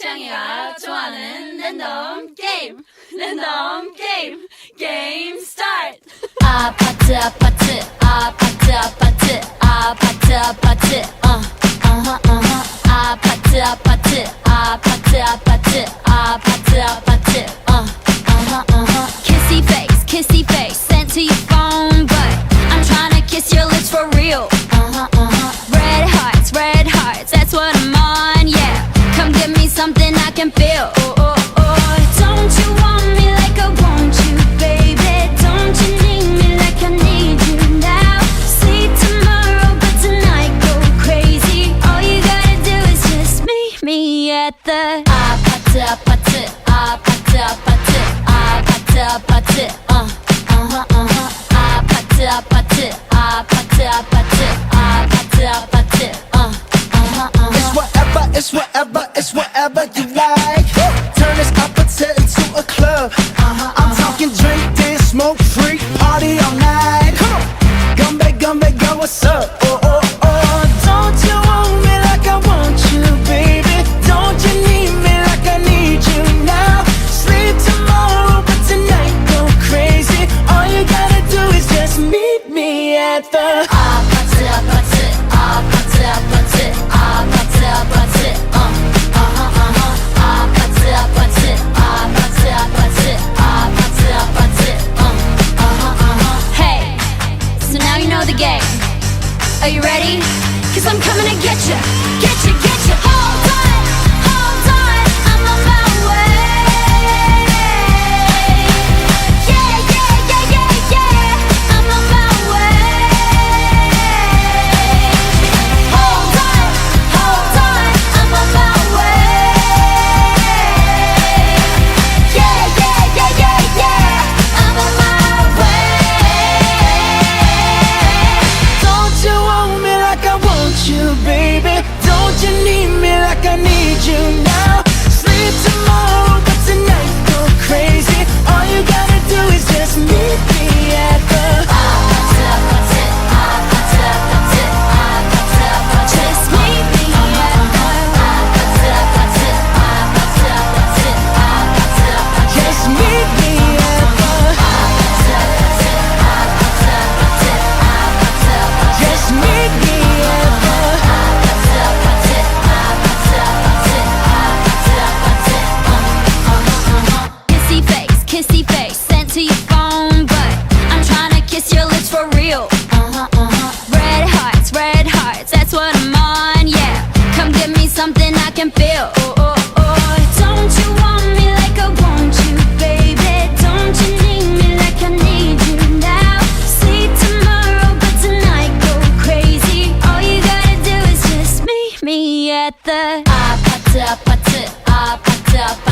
창이가 좋아하는 랜덤 게임 게임 스타트. 아파트 아파트 아파트 아파트 아파트 아파트 아파트 아파트 아파트 아파트 아파트 아파트 kissy face sent to your phone but I'm trying to kiss your lips for real. Red hearts, that's what I'm on, yeah. Come give me something I can feel. Don't you want me like I want you, baby? Don't you need me like I need you now? Sleep tomorrow, but tonight go crazy. All you gotta do is just meet me at the 아파트 아파트 아파트 아파트 아파트 아파트 아파트 아파트 아파트 아파트 아파트 It's whatever you like. Turn this opposite into a club. I'm talking drink, dance, smoke, freak, party all night. Come back, girl, what's up? Don't you want me like I want you, baby? Don't you need me like I need you now? Sleep tomorrow, but tonight go crazy. All you gotta do is just meet me at the 아파트 아파트 아파트 아파트 아파트 아파트 아파트 아파트 아파트 아파트 Hey, so now you know the game. Are you ready? 'Cause I'm coming to get you, get you, get you. Hold on, I'm on my way. Yeah, I'm on my way. Hold on, I'm on my way. Yeah, I'm on my way. Don't you want me like I want you, baby? Don't you need me like I need you now? Sleep tomorrow, but tonight go crazy. All you gotta do is just meet me at the 아파트 아파트 아파트 아파트 아파트 아파트 Just meet me at the 아파트 아파트 아파트 아파트 아파트 아파트 just meet me at the 아파트 아파트 아파트 아파트 아파트 아파트 just meet me at the 아파트 아파트 아파트 아파트 아파트 kissy face sent to your phone but I'm trying to kiss your lips for real. Red hearts, that's what I'm on, yeah. Come give me something I can feel. Don't you want me like I want you, baby? Don't you need me like I need you now? Sleep tomorrow, but tonight go crazy. All you gotta do is just meet me at the 아파트 아파트 아파트 아파트